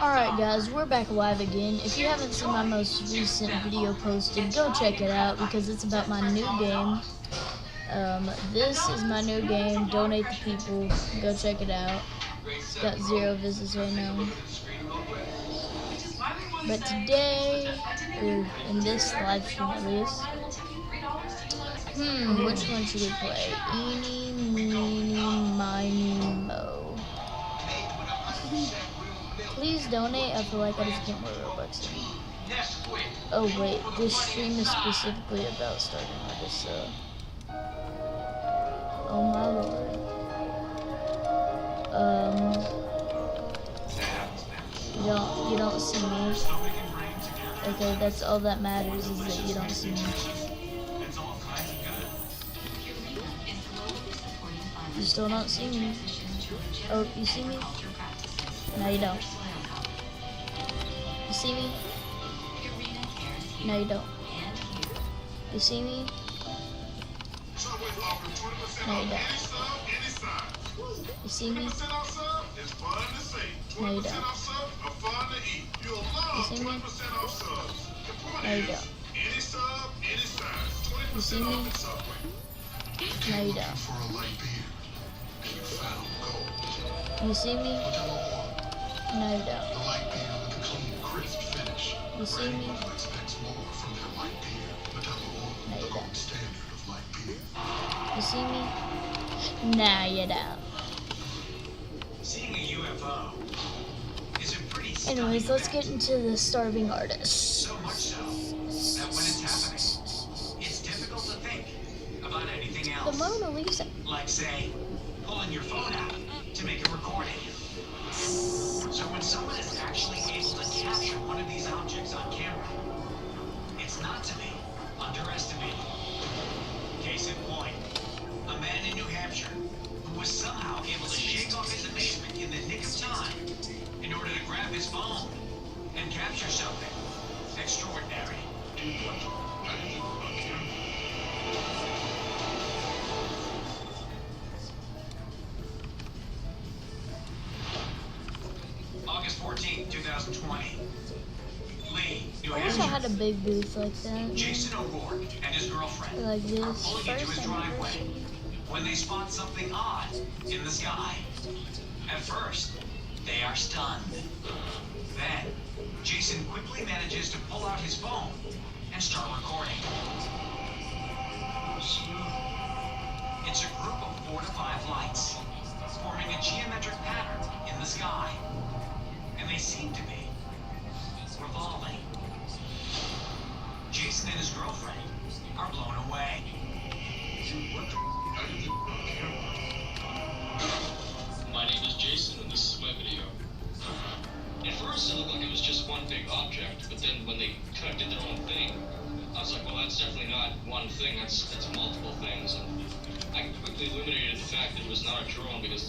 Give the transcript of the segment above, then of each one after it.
Alright guys, we're back live again. If you haven't seen my most recent video posted, go check it out because it's about my new game. This is my new game, Donate the People. Go check it out. It's got 0 visits right now. But today, or in this live stream at least, which one should we play? Eeny, meeny, miny, mo. Please donate. I feel like I just get more Robux. Oh wait, this stream is specifically about starting artists, so. Oh my lord. You don't see me. Okay, that's all that matters is that you don't see me. You still don't see me. Oh, you see me? No, you don't. You see me? No, you don't. You see me? No, you don't. You see me? No, you don't. You see me? No, you don't. You see me? No, you don't. You see me? No, you don't. You see me? No, you don't. You see me? No, you don't. Seeing a UFO is a pretty stunning Anyways, let's event. get into the starving artist. So much so that when it's happening, it's difficult to think about anything The else. Mona Lisa. Like, say, pulling your phone out to make a recording. So when someone is actually able to capture one of these objects on camera, it's not to be underestimated. Case in point, a man in New Hampshire who was somehow able to shake off his amazement in the nick of time in order to grab his phone and capture something extraordinary. August 14th, 2020. Lee, New I wish I had Hampshire. a big booth like that. Jason O'Rourke and his girlfriend Like are this. pulling into his First driveway anniversary. when they spot something odd in the sky. At first, they are stunned. Then, Jason quickly manages to pull out his phone and start recording. It's a group of 4 to 5 lights, forming a geometric pattern in the sky. And they seem to be revolving. Jason and his girlfriend are blown away. My name is Jason, and this is my video. At first, it looked like it was just one big object, but then when they kind of did their own thing, I was like, well, that's definitely not one thing, that's multiple things. And I quickly eliminated the fact that it was not a drone, because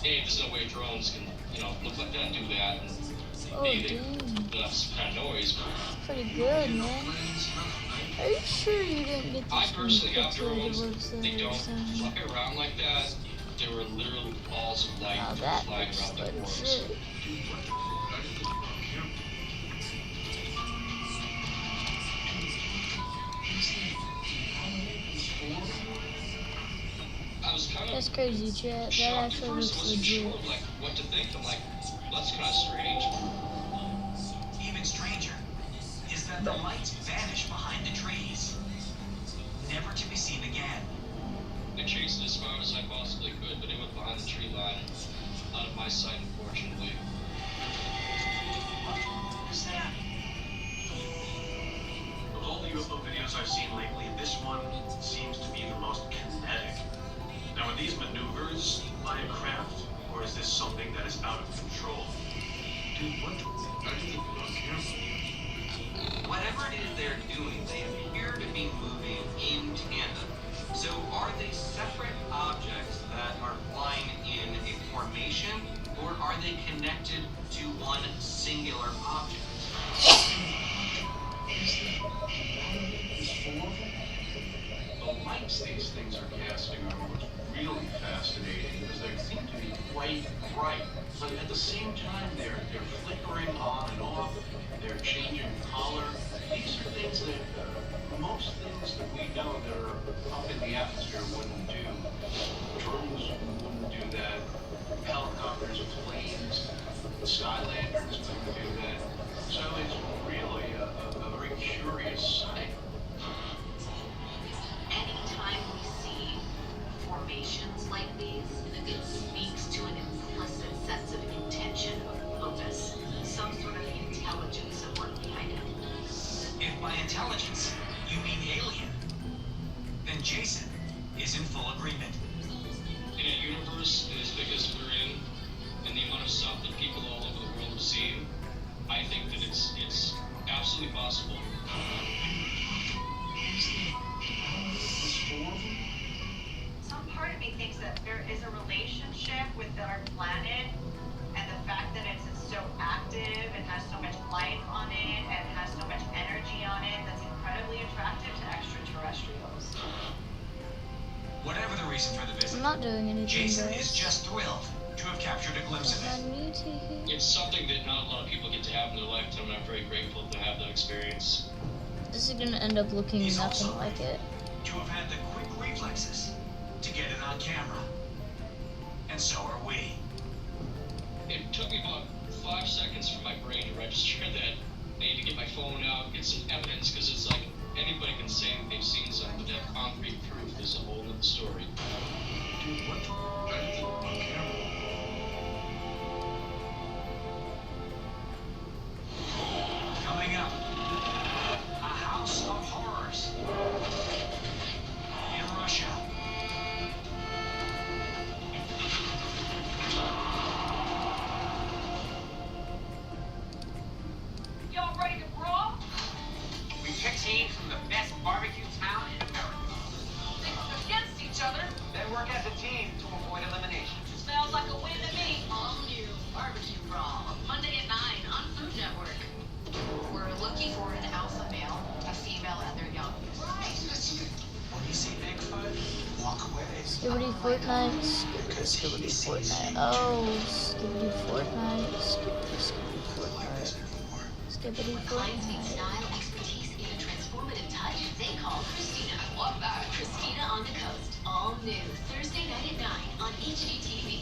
there's no way drones can, look like that and do that. And Oh, they dude. have some kind of noise. Pretty good, man. Are you sure you didn't get I this from personally got Pixelated drones. website They or don't something? fly around like that. They were literal balls of light Now that that were flying looks around the like forest. shit. I was kind of That's crazy, chat. That shocked at actually first, looks wasn't legit. sure like what to think. I'm like, that's kind of strange. Even stranger is that the lights vanish behind the trees, never to be seen again. I chased it as far as I possibly could, but it went behind the tree line, out of my sight, unfortunately. What was that? Of all the UFO videos I've seen lately, this one seems to be the most kinetic. Now, are these maneuvers by a craft, or is this something that is out of control? Dude, what? Whatever it is they're doing, they appear to be moving in tandem. So are they separate objects that are flying in a formation, or are they connected to one singular object? The lights these things are casting are what's really fascinating, because they seem to be quite bright. but at the same time they're flickering on and off, they're changing color. These are things that most things that we know that are up in the atmosphere wouldn't do. Drones wouldn't do that. Helicopters, planes, sky lanterns wouldn't do that. So it's really a very curious sight. Anytime we see formations like these, it speaks to an implicit sense of intention, of purpose, some sort of intelligence at work behind it. If by intelligence you mean alien, then Jason is in full agreement. In a universe as big as we're in, and the amount of stuff that people all over the world have seen, I think that it's absolutely possible. Some part of me thinks that there is a relationship with our planet and the fact that it's so active and has so much life on it and has so much energy on it that's incredibly attractive to extraterrestrials. Whatever the reason for the visit, I'm not doing anything, Jason guys. is just thrilled to have captured a glimpse of I it. need to hear. It's something that not a lot of people get to have in their lifetime, and I'm very grateful to have that experience. This is gonna end up looking He's nothing also like it. to have had the quick reflexes to get it on camera. And so are we. It took me about 5 seconds for my brain to register that I need to get my phone out, get some evidence, because it's like anybody can say that they've seen something, but to have concrete proof is a whole other story. Dude, what? On camera. Coming up, a house of horrors in Russia. Y'all ready to brawl? We picked teams from the best barbecue town in America. Against each other? They work as a team to avoid elimination. Smells like a win to me. All new Barbecue Brawl, Monday at 9 on Food Network. We're looking for an alpha male, a female, and their young. When you see Bigfoot, walk away. Skibbity Fortnite, skibbity Fortnite. Oh, skibbity Fortnite, skibbity Fortnite, skibbity Clients need Fortnite. style, expertise, and a transformative touch. They call Christina. Love that. Christina on the Coast. All new Thursday night at 9 on HGTV.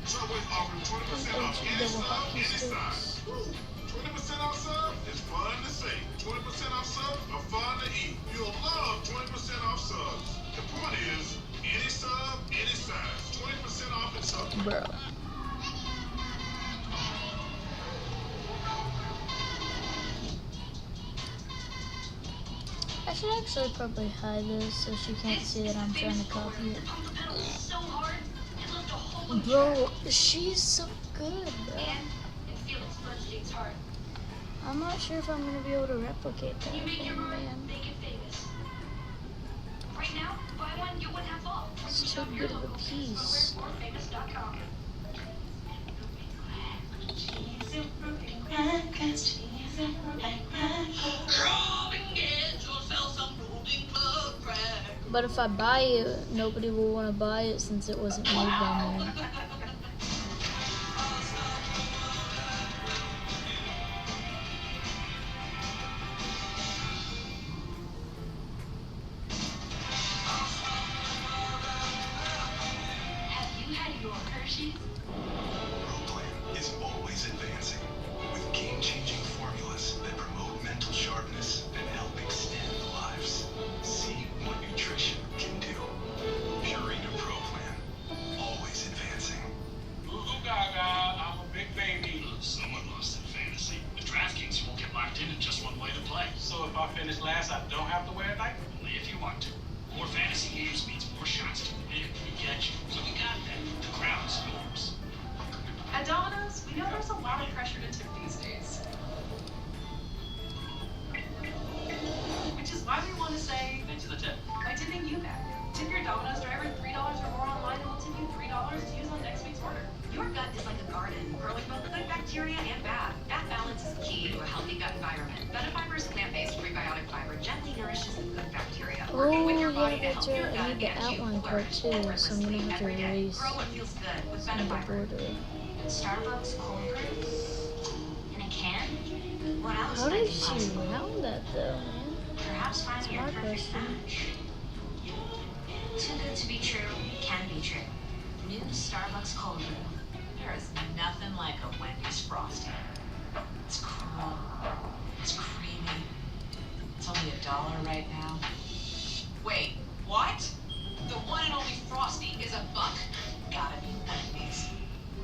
Subway's offering 20% off any Double sub, hockey any size. sticks. Woo! 20% off sub is fun to say. 20% off subs are fun to eat. You'll love 20% off subs. The point is, any sub, any size. 20% off at Subway. Bro. I should actually probably hide this so she can't see that I'm trying to copy it. Pump the pedals so hard, it left a hole in Bro, she's so good, bro. and feel its bloodstains hard. I'm not sure if I'm gonna be able to replicate that. You make your Oh, mark, man. make it famous. Right now, buy one, get one half off. It's too good of a piece. Famous.com. But if I buy it, nobody will want to buy it since it wasn't made by me. Have you had your Hershey's? Proplan is always advancing with game-changing formulas that promote mental sharpness and help extend lives. See what nutrition can do. Purina Proplan, always advancing. Ooh, gaga, I'm a big baby. Someone lost in fantasy. With DraftKings, you won't get locked into just one way to play. So if I finish last, I don't have to wear a diaper? Only if you want to. More fantasy games means more shots to win and get you. So we got that. The crown is yours. At Domino's, we know there's a lot of pressure to tip these days. Which is why we want to say, Thanks for the tip. by tipping you back. Tip your Domino's driver $3 or more online and we'll tip you $3 to use on next week's order. Your gut is like a garden, growing both good bacteria and bad. That balance is key to a healthy gut environment. Betafiber is plant-based prebiotic fiber, gently nourishes the good bacteria, working with your body to help picture. I need the outline part too, so I'm gonna have to erase Grow what feels good with some of the Benefiber. border. Starbucks cold brew in a can. What else How might did be she possible? round that though, man? Perhaps finding your my perfect question. match. Too good to be true can be true. New Starbucks cold brew. There is nothing like a Wendy's Frosty. It's cool. It's creamy. It's only $1 right now. Wait, what? The one and only Frosty is $1? Gotta be Wendy's.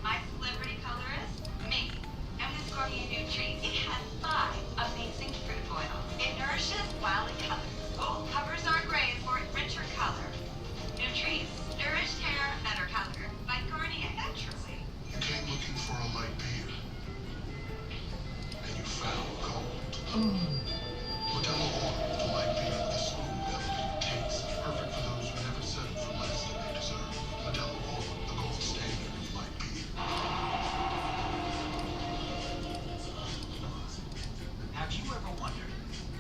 My celebrity color is me. I'm discovering a new treat. It has 5 amazing fruit oils. It nourishes while it colors. Oh, covers our grays for richer color. Nutrice, nourished hair, better color. By Garnier naturally. You came looking for a light beer, and you found gold. Modelo Oro, the light beer with a smooth, elevated taste, perfect for those who never settle for less than they deserve. Modelo Oro, the gold standard of light beer. Have you ever wondered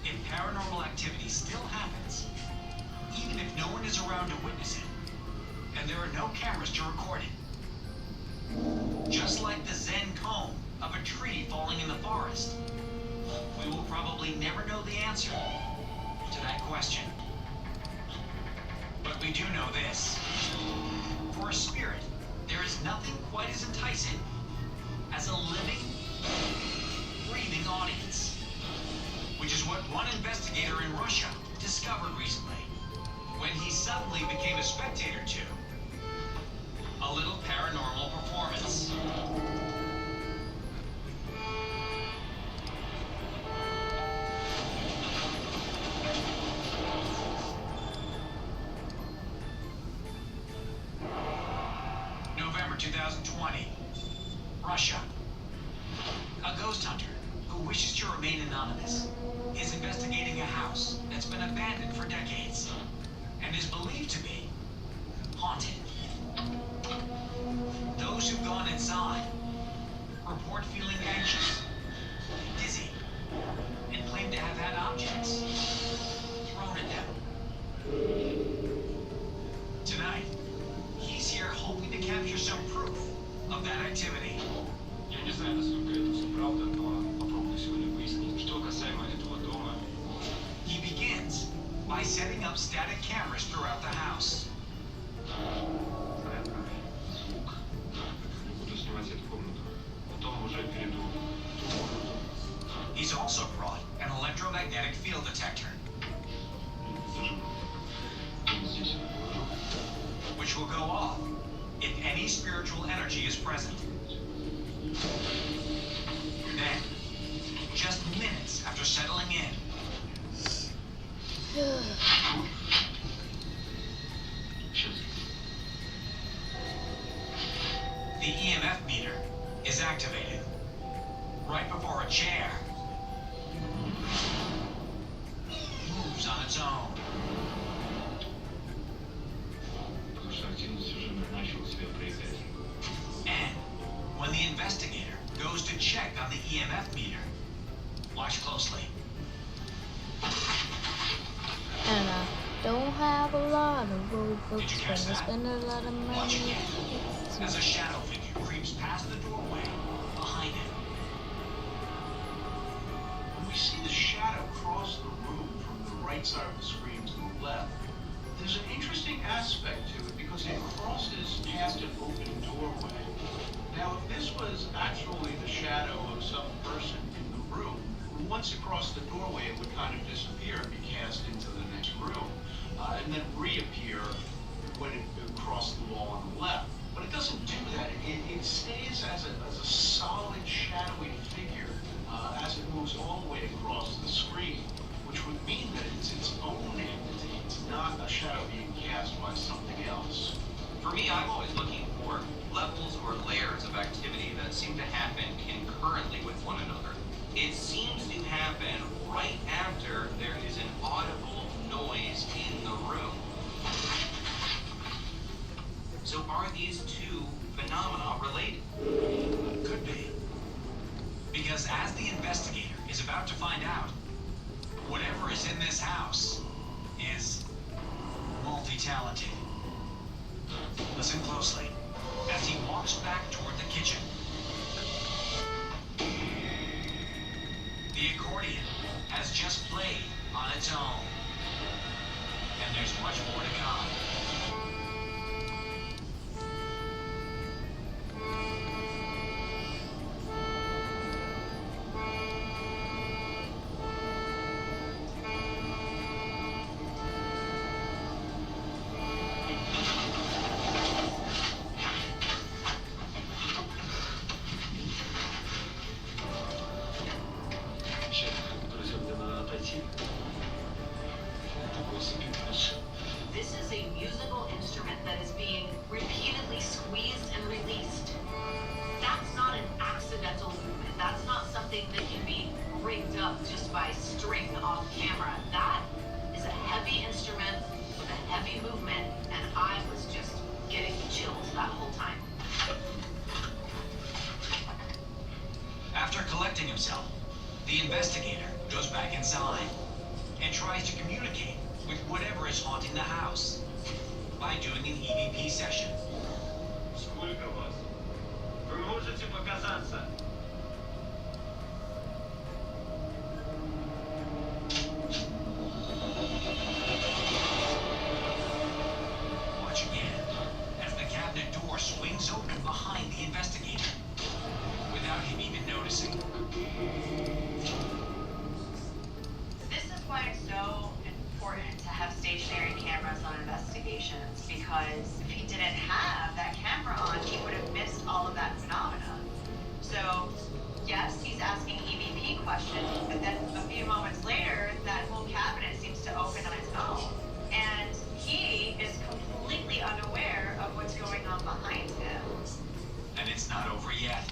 if paranormal activity still happens, even if no one is around to witness it, and there are no cameras to record it? Just like the Zen cone of a tree falling in the forest, we will probably never know the answer to that question. But we do know this. For a spirit, there is nothing quite as enticing as a living, breathing audience. Which is what one investigator in Russia discovered recently, when he suddenly became a spectator to a little paranormal performance. November 2020, Russia. A ghost hunter who wishes to remain anonymous is investigating a house that's been abandoned for decades and is believed to be haunted. Those who've gone inside report feeling anxious, dizzy, and claim to have had objects thrown at them. Tonight, he's here hoping to capture some proof of that activity. Я не знаю, насколько это все правда, но попробую сегодня выяснить. Что касаемо этого дома, He begins by setting up static cameras throughout the house. звук. Буду снимать эту комнату. Потом уже перейду в ту комнату. He's also brought an electromagnetic field detector, Зажму. Здесь я положу. which will go off if any spiritual energy is present. Then, just minutes after settling in, Сейчас. the EMF meter is activated right before a chair moves on its own. Потому что активность уже начала себя проявлять. And when the investigator goes to check on the EMF meter, watch closely. And I don't have a lot of Robux, Did you but catch I that? spend a lot of Watch money. again as a shadow figure creeps past the doorway behind him. When we see the shadow cross the room from the right side of the screen to the left, there's an interesting aspect to it because it crosses past an open doorway. Now, if this was actually the shadow of some person in the room, once it crossed the doorway, it would kind of disappear and be cast into the next room, and then reappear when it crossed the wall on the left. But it doesn't do that. It stays as a solid, shadowy figure as it moves all the way across the screen, which would mean that it's its own entity. It's not a shadow being cast by something else. For me, I'm always looking for levels or layers of activity that seem to happen concurrently with one another. It seems to happen right after there is an audible noise in the room. So are these two phenomena related? Could be. Because as the investigator is about to find out, whatever is in this house is multi Listen closely as he walks back toward the kitchen. The accordion has just played on its own. And there's much more to come. This is a musical instrument that is being repeatedly squeezed and released. That's not an accidental movement. That's not something that can be rigged up just by string off camera. That is a heavy instrument with a heavy movement, and I was just getting chills that whole time. After collecting himself, the investigator goes back inside and tries to communicate with whatever is haunting the house by doing an EVP session. Сколько вас? Вы можете показаться? Watch again as the cabinet door swings open behind the investigator without him even noticing. This is why it's so important to have stationary cameras on investigations, because if he didn't have that camera on, he would have missed all of that phenomena. So, yes, he's asking EVP questions, but then a few moments later, that whole cabinet seems to open on its own. And he is completely unaware of what's going on behind him. And it's not over yet.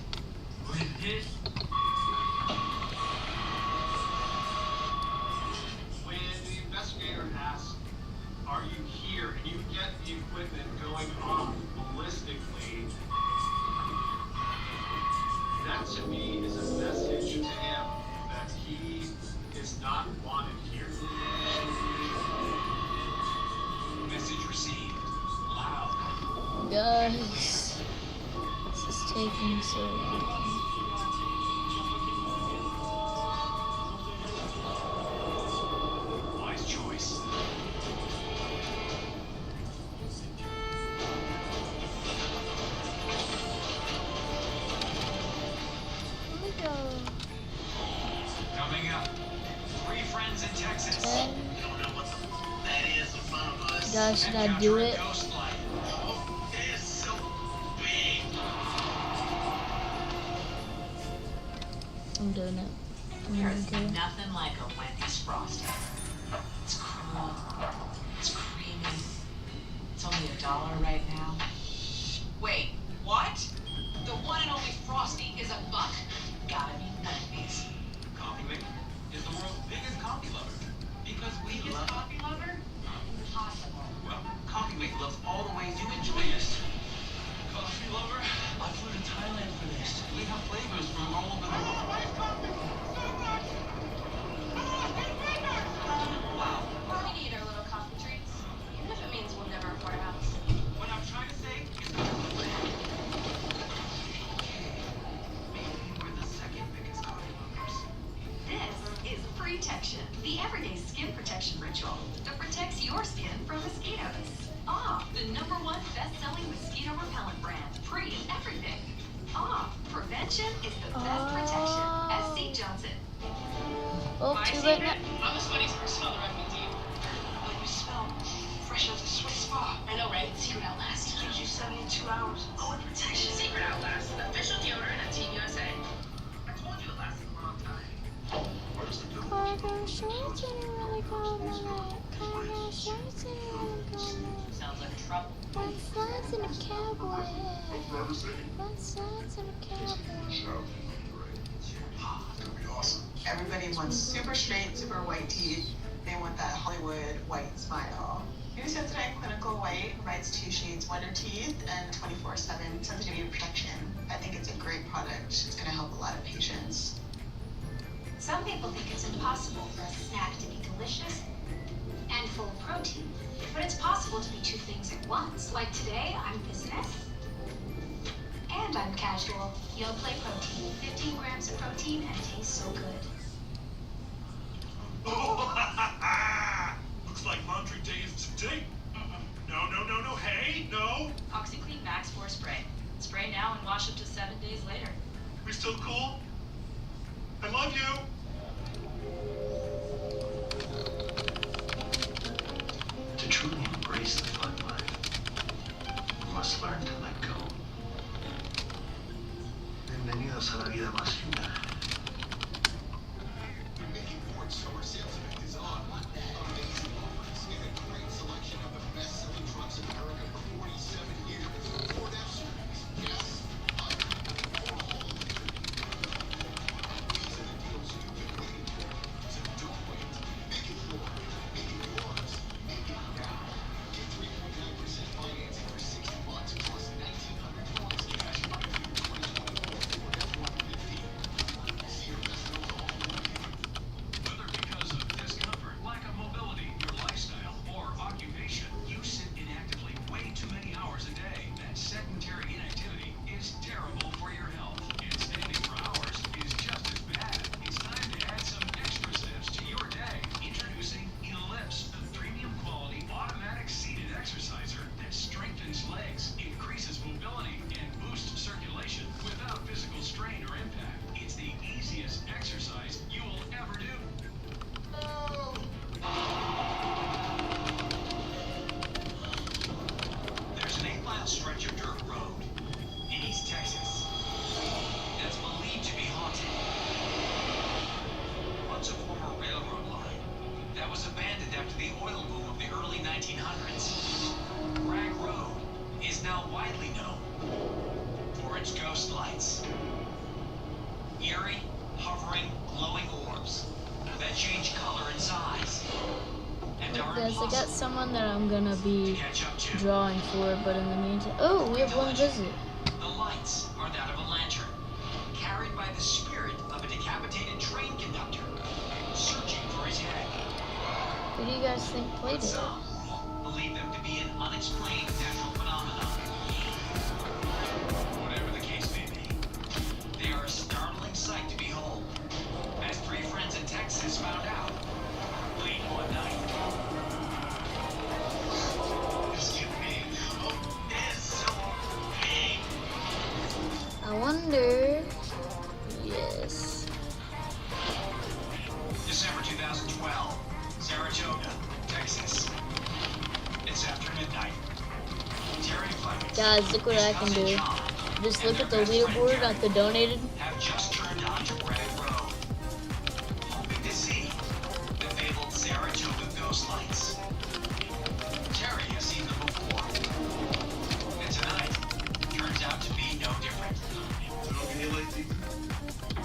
With this, when the investigator asks, "Are you here?" and you get the equipment going off ballistically, that to me is a message to him that he is not wanted here. Message received. Loud. Guys, this is taking so long. Wise choice. Here we go. Coming up, 3 friends in Texas. And You don't know what that is in front of us. guys, should I do it? Ghost light. Oh, it is so big. I'm doing it. There's Okay. nothing like a Wendy's Frosty. It's cool. It's creamy. It's only $1 right now. Wait, what? The one and only Frosty is $1? Gotta be Wendy's. Coffee Maker is the world's biggest coffee lover. Because we Biggest love coffee lover? Impossible. Well, Coffee Maker loves all the ways you enjoy it. Coffee lover? I flew to Thailand for this. We have flavors from all over the world. Wow. We need our little coffee treats, even if it means we'll never afford a house. What I'm trying to say is maybe we're the second biggest coffee lovers. This is Protection, the everyday skin protection ritual that protects your skin from mosquitoes. The #1 best-selling mosquito repellent brand, Everything. Prevention is the best protection. SC Johnson. Oh, My too late now. secret? I'm the sweatiest person on the record team. But you smell fresh as a Swiss spa. I know, right? Secret Outlast. Gives you 72 hours. Oh, protection. Secret Outlast. Official deodorant of Team USA. I told you it lasted a long time. Where's the dude? Cargo shorts and a really cold night. Cargo shorts and a really cold night. Sounds like trouble. One slides in a cowboy hat. What's Driver City? One slides in a cowboy hat. It's gonna be awesome. Everybody wants super straight, super white teeth. They want that Hollywood white smile. New Sensodyne Clinical White provides 2 shades, wonder teeth, and 24/7 sensitivity protection. I think it's a great product. It's going to help a lot of patients. Some people think it's impossible for a snack to be delicious and full of protein. But it's possible to be 2 things at once. Like today, I'm this Yo Play Protein. 15 grams of protein and tastes so good. Looks like laundry day is today. No, hey, no. OxyClean Max 4 spray. Spray now and wash up to 7 days later. We still cool? I love you. To truly embrace the fun life, we must learn to let go. Bienvenidos a la vida más linda. The Mickey Ford Summer Sales Event is on. Amazing offers and a great selection of the best-selling trucks in America for 47 years. Ford F-Series, yes. For all electric. These are the deals you've been waiting for. So don't wait. Make it Ford. Make it yours. Make it now. Get 3.9% financing for 60 months plus 1,900 points cash on a new 2024 Ford F-150. See your best local Whether because of discomfort, lack of mobility, your lifestyle, or occupation, you sit inactively way too many hours a day. That sedentary inactivity is terrible for your health. And standing for hours is just as bad. It's time to add some extra steps to your day. Introducing Ellipse, the premium quality automatic seated exerciser that strengthens legs, increases mobility, and boosts circulation without physical strain or impact. It's the easiest exercise you will ever do. There's an 8-mile stretch of dirt road in East Texas that's believed to be haunted. Once a former railroad line that was abandoned after the oil boom of the early 1900s. Rag Road is now widely known for its ghost lights. Eerie, hovering, glowing orbs that change color and size. And are Guys, I got impossible someone that I'm gonna be to catch up to. drawing for, but in the meantime, oh, we have one visit. The lights are that of a lantern, carried by the spirit of a decapitated train conductor, searching for his head. Who do you guys think played But it? some believe them to be an unexplained natural phenomenon. Whatever the case may be, they are a startling sight to behold, as 3 friends in Texas found out late one night. It's too big. Oh, it's so big. I wonder. Yes. December 2012, Saratoga, Texas. It's after midnight. Terry Fleming, Guys, look what I can do. Just look at the leaderboard at the donated. have just turned onto Bragg Road, hoping to see the fabled Saratoga ghost lights. Terry has seen them before, and tonight turns out to be no different.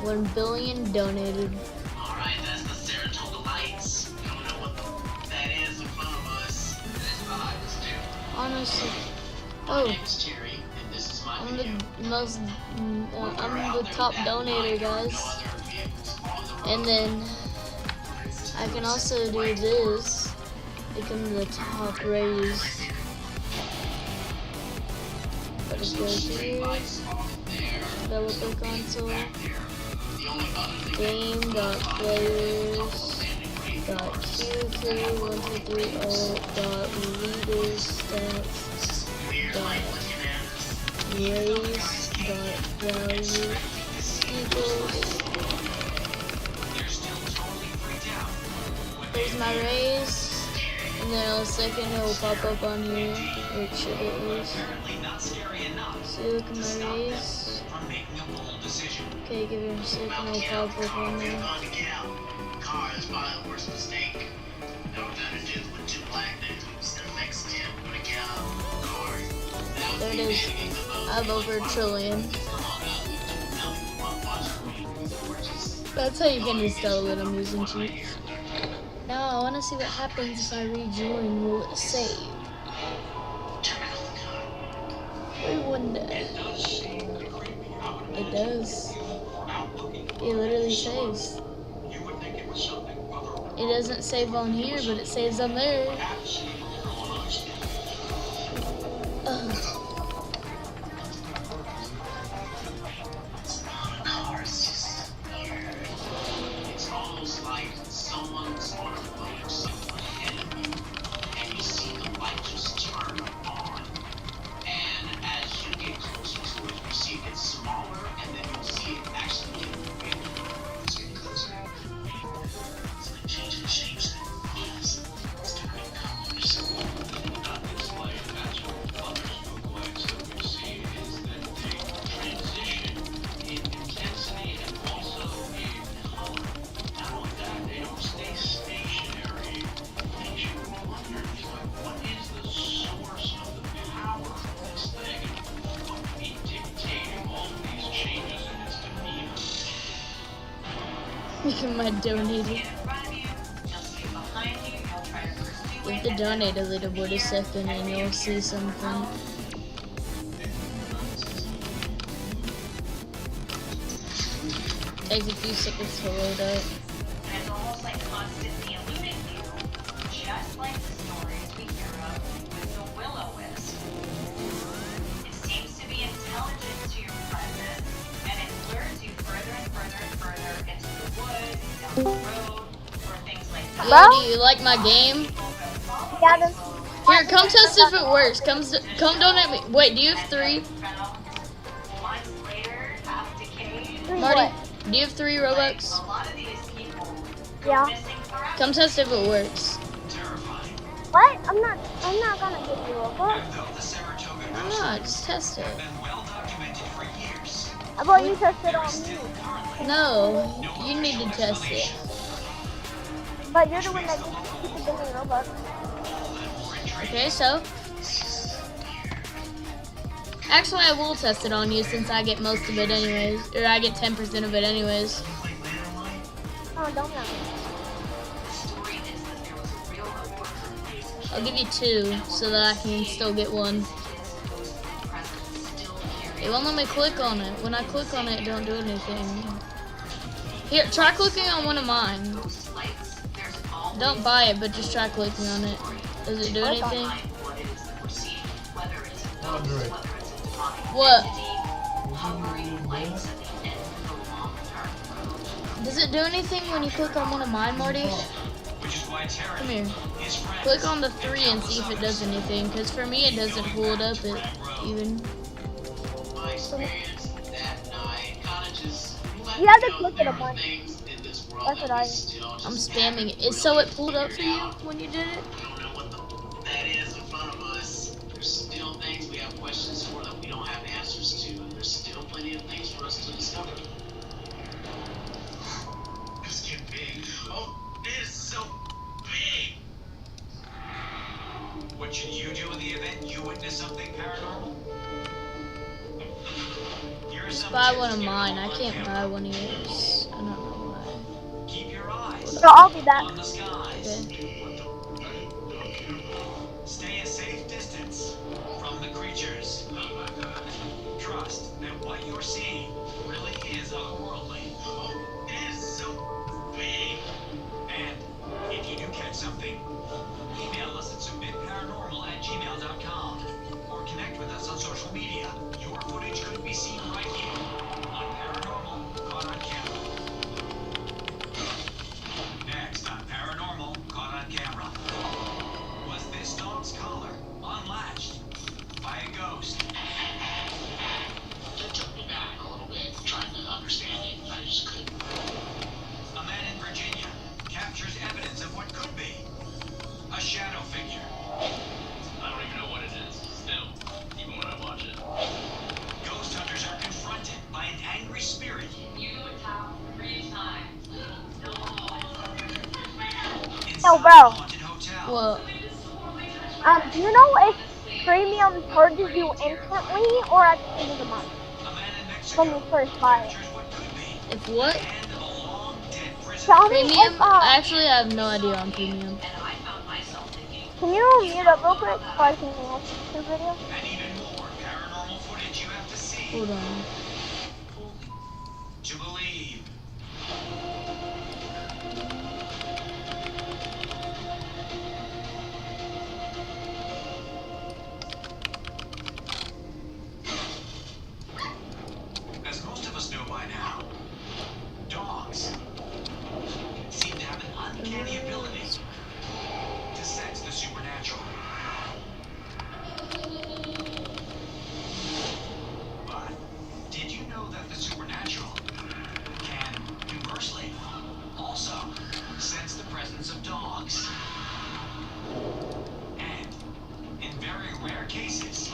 1 billion donated. Alright, that's the Saratoga lights. Don't know what that is in front of us. That's behind us too. Honestly. My Oh, name's Terry, and this is my I'm video. the most. I'm the top donator, guys. And then I can also do this. Become the top raise. Let's go here. Developer console. Game.players.q31230.leaders stats .race.value equals. They're still totally freaked out when Here's my raise, and then in a second it will pop up on here. It should at least. apparently not scary enough See, look at to my stop raise. them from making a bold decision. Okay, give it a second, it will pop up on there. Car is probably the worst mistake. Never done to do with 2 black dudes in a Mexican with a cow car. There it is. I have over a trillion. That's how you can just tell that I'm using cheats. Now I want to see what happens if I rejoin. Will it save? I wonder. It does. It literally saves. It doesn't save on here, but it saves on there. Look at my donated. Get in front of you, you'll see behind you, you'll try to pursue Give it. the donator leaderboard a second and you'll see something. Takes a few seconds to load up. And it's almost like constantly eluding you, just like the stories we hear of with the will-o-wisp. It seems to be intelligent to your presence, and it lures you further and further and further into the woods, down the road, or things like that. Yo, do you like my game? Yeah, this, Here, come test if it works. Come donate me. Wait, do you have 3? Months later, half decayed. Marty, what? do you have 3 Robux? A lot of these people go Yeah. missing forever. Come test if it works. Terrifying. What? I'm not gonna give you a book. And though the Saratoga Why ghost not? Just test it. have been well documented for years, How about you test it there on is me? still currently No, no you need to official test it. explanation. But you're the one that keeps giving me Robux. All that more intriguing. Okay, so. Actually, I will test it on you since I get most of it anyways. Or I get 10% of it anyways. Oh, don't know. The story is that there was a real worker I'll give you 2 so that I can still get 1. It won't let me click on it. When I click on it, it don't do anything. Here, try clicking on one of mine. Don't buy it, but just try clicking on it. Does it do anything? What? Does it do anything when you click on one of mine, Marty? Which is why Terry, Come here. his friends, Click on the 3 and see if it does anything. Because for me, it doesn't pull it up even. My experience that night kind of just let You have me to know click it there a are bunch. things in this world That's that what I- we still just I'm haven't spamming it. So it pulled up for figured you out. when you did it? We don't know what that is in front of us. There's still things we have questions for that we don't have answers to, and there's still plenty of things for us to discover. This get big. Oh, it is so big. what should you do in the event you witness something paranormal? Here are some Buy tips one to of get mine. home I on can't camera. buy one of yours. I don't know why. Keep your eyes So I'll be back. on the skies. Okay. Stay a safe distance from the creatures. Trust that what you're seeing really is otherworldly. Oh, it is so big. And if you do catch something, email us at submitparanormal@gmail.com or connect with us on social media. Your footage could be seen right here on Paranormal Caught on Camera. Next on Paranormal Caught on Camera. Was this dog's collar unlatched by a ghost? It took me back a little bit, trying to understand it, and I just couldn't. A man in Virginia captures evidence of what could be a shadow figure. I don't even know what it is, still, even when I watch it. Ghost hunters are confronted by an angry spirit. You would tap 3 times. Inside Oh, bro. a haunted hotel. Well, Do you know if premium charges you instantly or at the end of the month A man in Mexico when you first buy it? captures what could be if what? the end of a long dead prison. Tell me Premium? if Actually, I have no idea on premium. And I found myself thinking, can you mute up real quick so I can watch the video? And even more paranormal footage you have to see Hold on. to believe. As most of us know by now, dogs seem to have an uncanny ability to sense the supernatural. But did you know that the supernatural can conversely also sense the presence of dogs? And in very rare cases,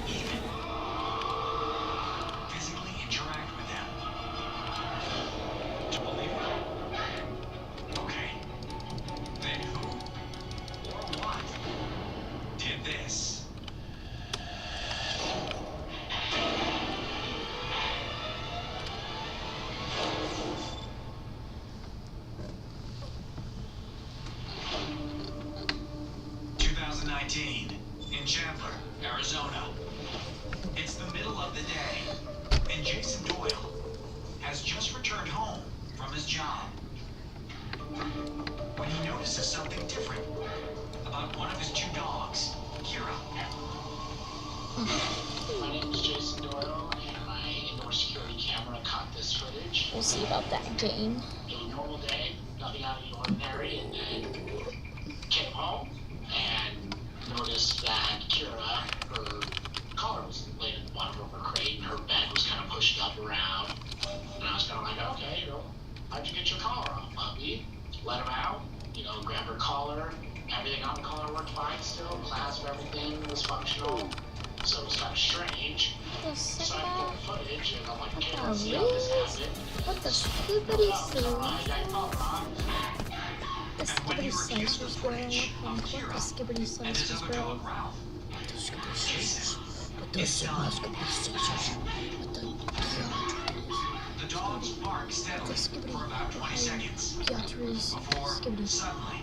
even physically interact with them. To believe it? Okay. Then who or what did this? the day, and Jason Doyle has just returned home from his job when he notices something different about one of his two dogs, Kira. My name is Jason Doyle, and my indoor security camera caught this footage. We'll see about that game. A normal day, nothing out of the ordinary, and then came home and noticed that Kira, her collar was laid in the bottom of her crate, and her bed was kind of pushed up around. And I was kind of like, okay, how'd you get your collar off, puppy? Let him out, grab her collar. Everything on the collar worked fine still. Clasp, everything was functional. So it was kind of strange. So I pulled the footage, and I'm like, okay, let's see how this happened. What the skibbity I soo? got your collar on. The skibbity slicers, bro. What the skibbity And his slicers, other bro? dog, Ralph. Jason is done. The dogs bark steadily for about 20 seconds Beatrice, before skibbity. suddenly